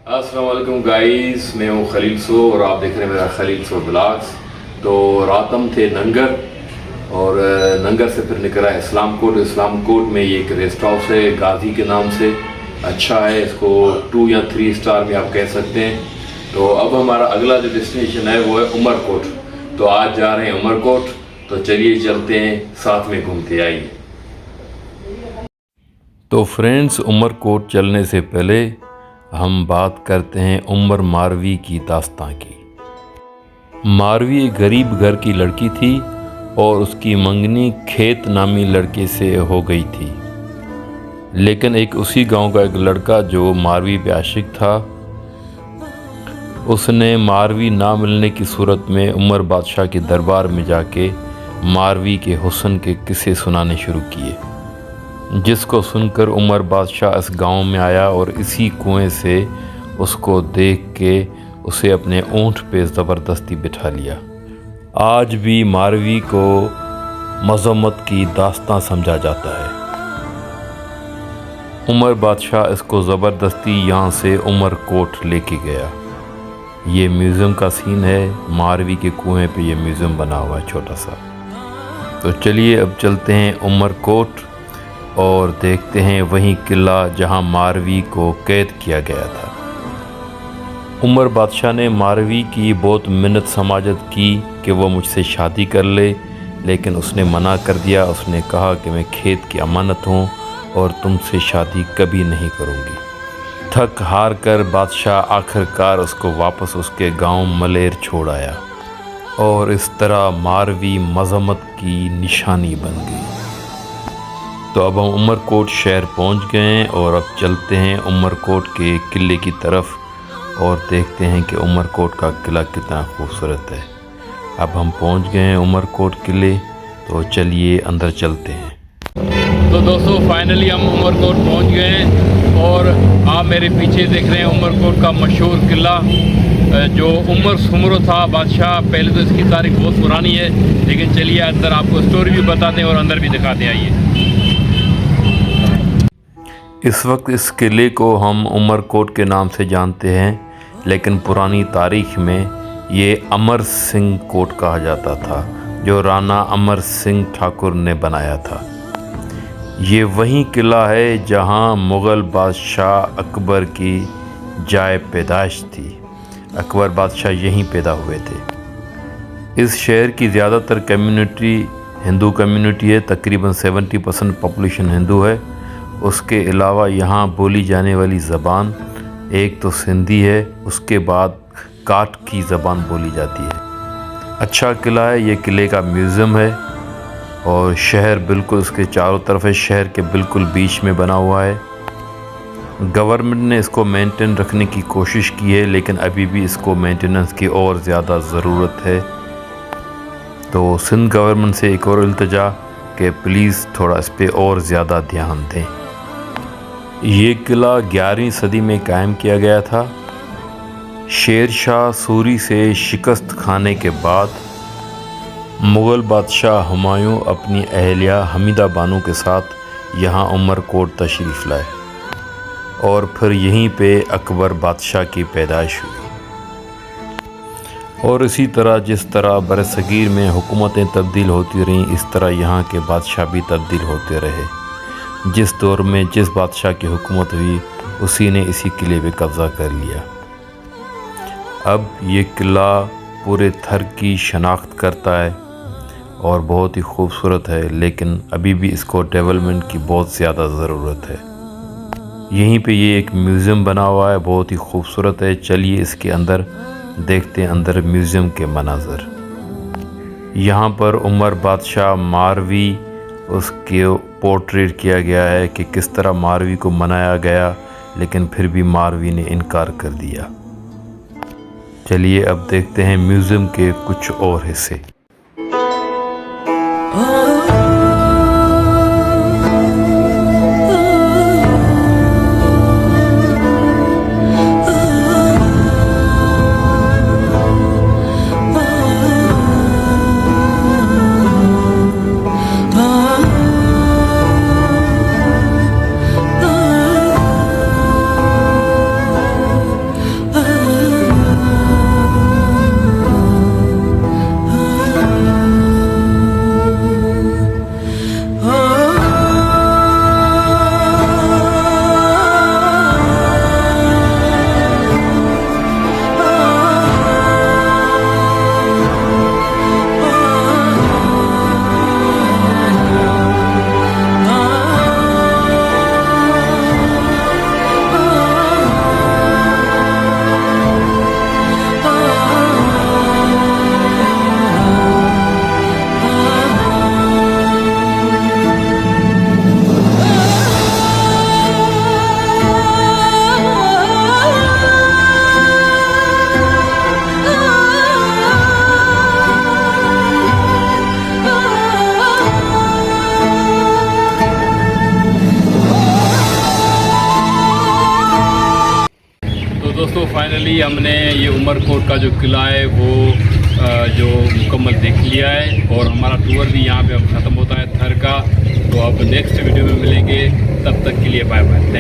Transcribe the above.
अस्सलाम वालेकुम गाइस, मैं हूँ खलील सो और आप देख रहे हैं मेरा खलील सो ब्लॉग्स। तो रात हम थे नंगर और नंगर से फिर निकला इस्लाम कोट। इस्लाम कोट में ये एक रेस्ट हाउस है गाजी के नाम से, अच्छा है, इसको 2 या 3 स्टार में आप कह सकते हैं। तो अब हमारा अगला जो डेस्टिनेशन है वो है उमरकोट। तो आज जा रहे हैं उमरकोट, तो चलिए चलते हैं, साथ में घूमते आइए। तो फ्रेंड्स, उमरकोट चलने से पहले हम बात करते हैं उमर मारवी की दास्तां की। मारवी एक गरीब घर की लड़की थी और उसकी मंगनी खेत नामी लड़के से हो गई थी। लेकिन एक उसी गांव का एक लड़का जो मारवी पे आशिक था, उसने मारवी ना मिलने की सूरत में उमर बादशाह के दरबार में जाके मारवी के हुस्न के किस्से सुनाने शुरू किए, जिसको सुनकर उमर बादशाह इस गांव में आया और इसी कुएं से उसको देख के उसे अपने ऊँट पे ज़बरदस्ती बिठा लिया। आज भी मारवी को मज़म्मत की दास्तां समझा जाता है। उमर बादशाह इसको ज़बरदस्ती यहाँ से उमरकोट लेके गया। ये म्यूज़ियम का सीन है, मारवी के कुएं पे ये म्यूज़ियम बना हुआ है छोटा सा। तो चलिए अब चलते हैं उमरकोट और देखते हैं वही किला जहां मारवी को कैद किया गया था। उमर बादशाह ने मारवी की बहुत मिन्नत समाजत की कि वो मुझसे शादी कर ले, लेकिन उसने मना कर दिया। उसने कहा कि मैं खेत की अमानत हूँ और तुमसे शादी कभी नहीं करूँगी। थक हार कर बादशाह आखिरकार उसको वापस उसके गांव मलेर छोड़ आया और इस तरह मारवी मज़म्मत की निशानी बन गई। तो अब हम उमरकोट शहर पहुंच गए हैं और अब चलते हैं उमरकोट के किले की तरफ और देखते हैं कि उमरकोट का किला कितना खूबसूरत है। अब हम पहुंच गए हैं उमरकोट किले, तो चलिए अंदर चलते हैं। तो दोस्तों, फाइनली हम उमरकोट पहुंच गए हैं और आप मेरे पीछे देख रहे हैं उमरकोट का मशहूर किला जो उमर सुमरो था बादशाह। पहले तो इसकी तारीख बहुत पुरानी है, लेकिन चलिए अंदर आपको स्टोरी भी बताते हैं और अंदर भी दिखाते आइए। इस वक्त इस किले को हम उमरकोट के नाम से जानते हैं, लेकिन पुरानी तारीख में ये अमर सिंह कोट कहा जाता था, जो राणा अमर सिंह ठाकुर ने बनाया था। ये वही किला है जहां मुग़ल बादशाह अकबर की जाए पैदाइश थी। अकबर बादशाह यहीं पैदा हुए थे। इस शहर की ज़्यादातर कम्युनिटी हिंदू कम्युनिटी है, तकरीबन 70% पॉपुलेशन हिंदू है। उसके अलावा यहाँ बोली जाने वाली ज़बान एक तो सिंधी है, उसके बाद काट की ज़बान बोली जाती है। अच्छा किला है, ये किले का म्यूज़ियम है और शहर बिल्कुल उसके चारों तरफ है, शहर के बिल्कुल बीच में बना हुआ है। गवर्नमेंट ने इसको मेंटेन रखने की कोशिश की है, लेकिन अभी भी इसको मेंटेनेंस की और ज़्यादा ज़रूरत है। तो सिंध गवर्नमेंट से एक और इल्तिजा कि प्लीज़ थोड़ा इस पर और ज़्यादा ध्यान दें। ये किला 11वीं सदी में कायम किया गया था। शेर शाह सूरी से शिकस्त खाने के बाद मुग़ल बादशाह हुमायूं अपनी अहलिया हमीदा बानो के साथ यहाँ उमरकोट तशरीफ़ लाए और फिर यहीं पे अकबर बादशाह की पैदाइश हुई। और इसी तरह जिस तरह बरसगीर में हुकूमतें तब्दील होती रहीं, इस तरह यहाँ के बादशाह भी तब्दील होते रहे। जिस दौर में जिस बादशाह की हुकूमत हुई, उसी ने इसी किले पे कब्ज़ा कर लिया। अब ये किला पूरे थर की शनाख्त करता है और बहुत ही खूबसूरत है, लेकिन अभी भी इसको डेवलपमेंट की बहुत ज़्यादा ज़रूरत है। यहीं पे ये एक म्यूज़ियम बना हुआ है, बहुत ही खूबसूरत है। चलिए इसके अंदर देखते हैं अंदर म्यूज़ियम के मनाज़र। यहाँ पर उमर बादशाह मारवी उसके पोर्ट्रेट किया गया है कि किस तरह मारवी को मनाया गया, लेकिन फिर भी मारवी ने इनकार कर दिया। चलिए अब देखते हैं म्यूज़ियम के कुछ और हिस्से। दोस्तों फाइनली हमने ये उमरकोट का जो किला है वो जो मुकम्मल देख लिया है और हमारा टूर भी यहाँ पे अब ख़त्म होता है थर का। तो अब नेक्स्ट वीडियो में मिलेंगे, तब तक के लिए बाय बाय, थैंक यू।